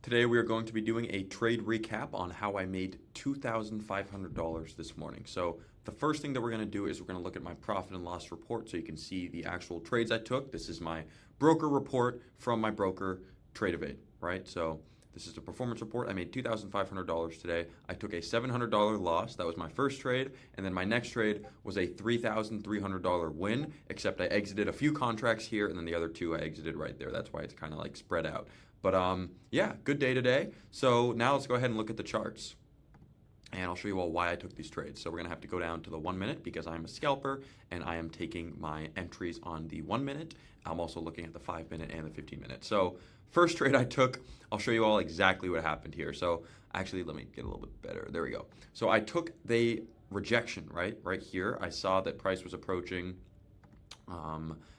Today we are going to be doing a trade recap on how I made $2,500 this morning. So the first thing that we're going to do is we're going to look at my profit and loss report so you can see the actual trades I took. This is my broker report from my broker, TradeEvade, right? So this is the performance report. I made $2,500 today. I took a $700 loss. That was my first trade. And then my next trade was a $3,300 win, except I exited a few contracts here, and then the other two I exited right there. That's why it's kind of like spread out. But yeah, good day today. So now let's go ahead and look at the charts. And I'll show you all why I took these trades. So we're going to have to go down to the 1 minute because I'm a scalper and I am taking my entries on the 1 minute. I'm also looking at the 5 minute and the 15 minute. So first trade I took, I'll show you all exactly what happened here. So actually, let me get a little bit better. There we go. So I took the rejection, right here. I saw that price was approaching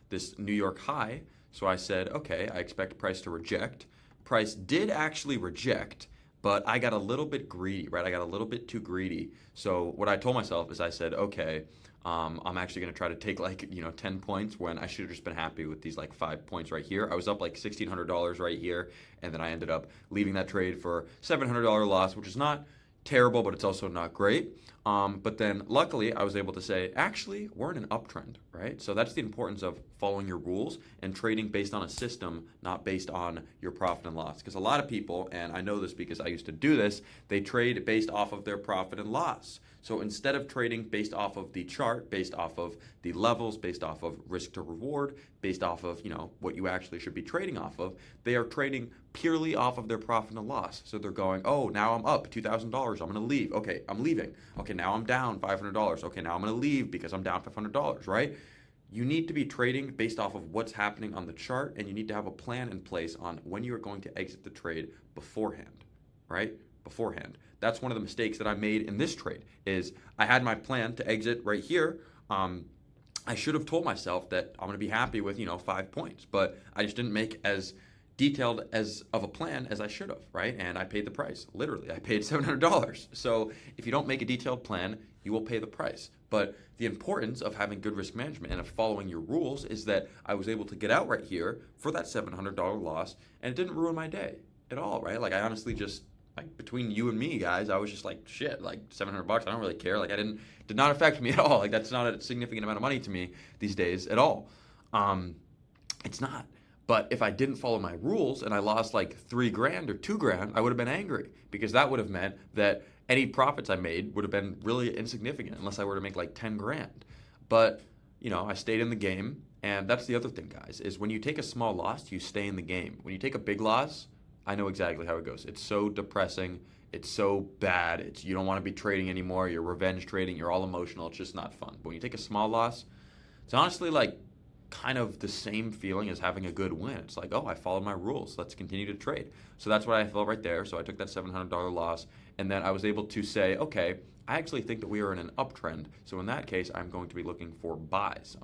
this New York high. So I said, okay, I expect price to reject. Price did actually reject, but I got a little bit greedy, right? I got a little bit too greedy. So what I told myself is I said, okay, I'm actually going to try to take 10 points when I should have just been happy with these 5 points right here. I was up $1,600 right here, and then I ended up leaving that trade for $700 loss, which is not terrible, but it's also not great. But then luckily I was able to say, actually, we're in an uptrend, right? So that's the importance of following your rules and trading based on a system, not based on your profit and loss. Because a lot of people, and I know this because I used to do this, they trade based off of their profit and loss. So instead of trading based off of the chart, based off of the levels, based off of risk to reward, based off of, what you actually should be trading off of, they are trading purely off of their profit and loss. So they're going, oh, now I'm up $2,000. I'm going to leave. Okay, I'm leaving. Okay, now I'm down $500. Okay, now I'm going to leave because I'm down $500, right? You need to be trading based off of what's happening on the chart, and you need to have a plan in place on when you are going to exit the trade beforehand, right? Beforehand. That's one of the mistakes that I made in this trade is I had my plan to exit right here. I should have told myself that I'm going to be happy with, 5 points, but I just didn't make as detailed as of a plan as I should have, right? And I paid the price. Literally, I paid $700. So if you don't make a detailed plan, you will pay the price. But the importance of having good risk management and of following your rules is that I was able to get out right here for that $700 loss, and it didn't ruin my day at all, right? I honestly just, between you and me, guys, I was just shit, $700, I don't really care. Did not affect me at all. That's not a significant amount of money to me these days at all. It's not. But if I didn't follow my rules and I lost $3,000 or $2,000, I would have been angry because that would have meant that any profits I made would have been really insignificant unless I were to make 10 grand. But, I stayed in the game. And that's the other thing, guys, is when you take a small loss, you stay in the game. When you take a big loss, I know exactly how it goes. It's so depressing. It's so bad. You don't want to be trading anymore. You're revenge trading. You're all emotional. It's just not fun. But when you take a small loss, it's honestly kind of the same feeling as having a good win. It's oh, I followed my rules. Let's continue to trade. So that's what I felt right there. So I took that $700 loss, and then I was able to say, okay, I actually think that we are in an uptrend. So in that case, I'm going to be looking for buys.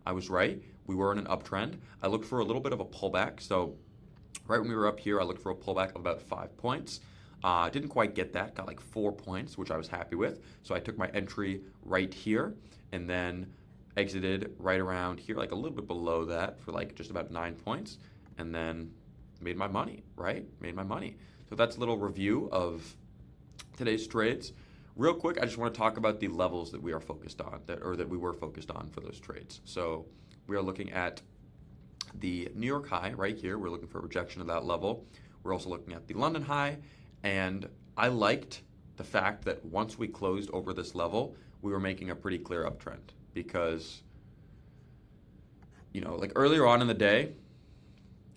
I was right. We were in an uptrend. I looked for a little bit of a pullback. So right when we were up here, I looked for a pullback of about 5 points. Didn't quite get that. Got 4 points, which I was happy with. So I took my entry right here, and then exited right around here, a little bit below that for just about 9 points, and then made my money, right? Made my money. So that's a little review of today's trades. Real quick, I just want to talk about the levels that we are focused on, that we were focused on for those trades. So we are looking at the New York high right here. We're looking for a rejection of that level. We're also looking at the London high, and I liked the fact that once we closed over this level, we were making a pretty clear uptrend. Because, earlier on in the day,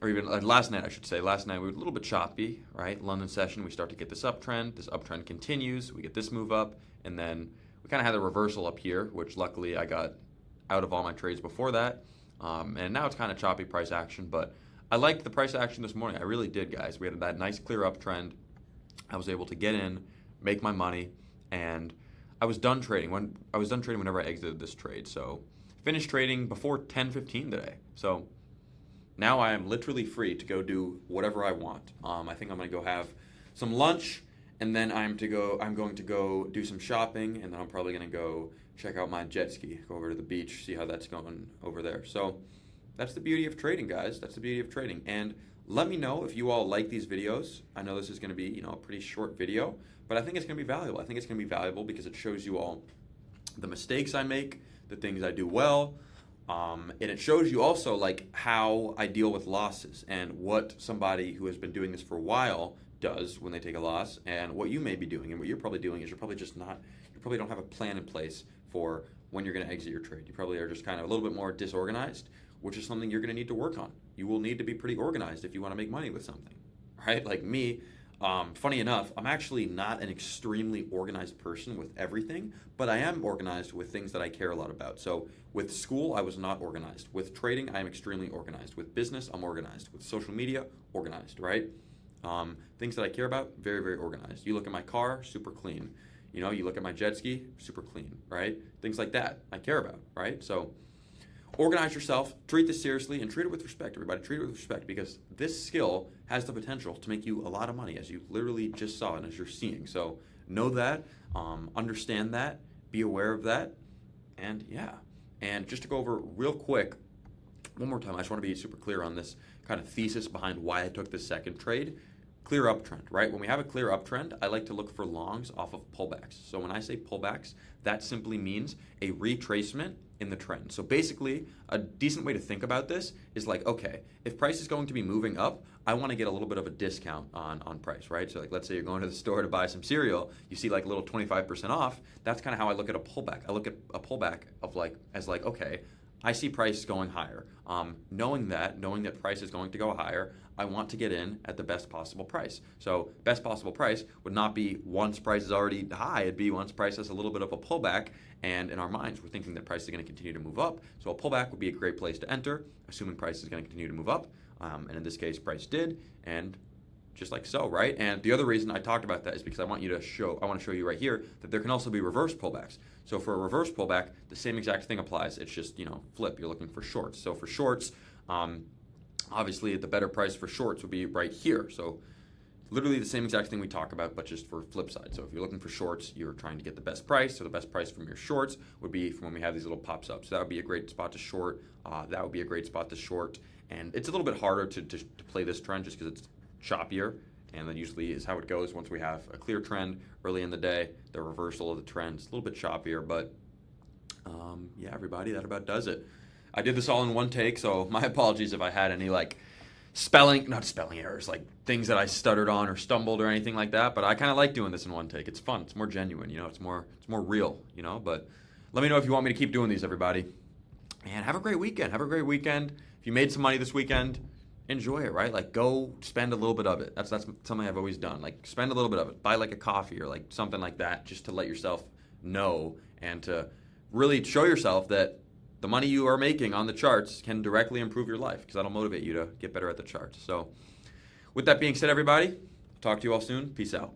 or even last night, I should say, last night we were a little bit choppy, right? London session, we start to get this uptrend. This uptrend continues. We get this move up, and then we kind of had a reversal up here, which luckily I got out of all my trades before that. And now it's kind of choppy price action, but I liked the price action this morning. I really did, guys. We had that nice clear uptrend. I was able to get in, make my money, and I was done trading whenever I exited this trade. So finished trading before 10:15 today. So now I am literally free to go do whatever I want. I think I'm going to go have some lunch, and then I'm going to go do some shopping, and then I'm probably going to go check out my jet ski, go over to the beach, see how that's going over there. So that's the beauty of trading, guys. That's the beauty of trading. And Let me know if you all like these videos. I know this is going to be, a pretty short video, but I think it's going to be valuable. I think it's going to be valuable because it shows you all the mistakes I make, the things I do well, and it shows you also like how I deal with losses and what somebody who has been doing this for a while does when they take a loss, and what you may be doing. And what you're probably doing is you probably don't have a plan in place for when you're going to exit your trade. You probably are just kind of a little bit more disorganized, which is something you're going to need to work on. You will need to be pretty organized if you want to make money with something, right? Like me, funny enough, I'm actually not an extremely organized person with everything, but I am organized with things that I care a lot about. So with school, I was not organized. With trading, I am extremely organized. With business, I'm organized. With social media, organized, right? Things that I care about, very, very organized. You look at my car, super clean. You look at my jet ski, super clean, right? Things like that I care about, right? So organize yourself, treat this seriously, and treat it with respect, everybody. Treat it with respect, because this skill has the potential to make you a lot of money, as you literally just saw and as you're seeing. So know that, understand that, be aware of that, and yeah. And just to go over real quick, one more time, I just want to be super clear on this kind of thesis behind why I took this second trade. Clear uptrend, right? When we have a clear uptrend, I like to look for longs off of pullbacks. So when I say pullbacks, that simply means a retracement in the trend. So basically, a decent way to think about this is like, okay, if price is going to be moving up, I want to get a little bit of a discount on price, right? So like, let's say you're going to the store to buy some cereal, you see like a little 25% off. That's kind of how I look at a pullback. I look at a pullback as okay, I see price going higher. Knowing that price is going to go higher, I want to get in at the best possible price. So best possible price would not be once price is already high, it'd be once price has a little bit of a pullback, and in our minds, we're thinking that price is going to continue to move up. So a pullback would be a great place to enter, assuming price is going to continue to move up. And in this case, price did, and just like so, right? And the other reason I talked about that is because I want to show you right here that there can also be reverse pullbacks. So for a reverse pullback, the same exact thing applies. It's just, flip. You're looking for shorts. So for shorts, obviously the better price for shorts would be right here. So literally the same exact thing we talk about, but just for flip side. So if you're looking for shorts, you're trying to get the best price. So the best price from your shorts would be from when we have these little pops up. So that would be a great spot to short. That would be a great spot to short. And it's a little bit harder to play this trend just because it's choppier, and that usually is how it goes once we have a clear trend early in the day. The reversal of the trend is a little bit choppier, but yeah, everybody, that about does it. I did this all in one take, so my apologies if I had any not spelling errors, like things that I stuttered on or stumbled or anything like that, but I kind of like doing this in one take. It's fun. It's more genuine, it's more real, but let me know if you want me to keep doing these, everybody. And have a great weekend. If you made some money this weekend, enjoy it, right? Go spend a little bit of it. That's something I've always done. Spend a little bit of it. Buy a coffee or something like that, just to let yourself know and to really show yourself that the money you are making on the charts can directly improve your life, because that'll motivate you to get better at the charts. So with that being said, everybody, talk to you all soon. Peace out.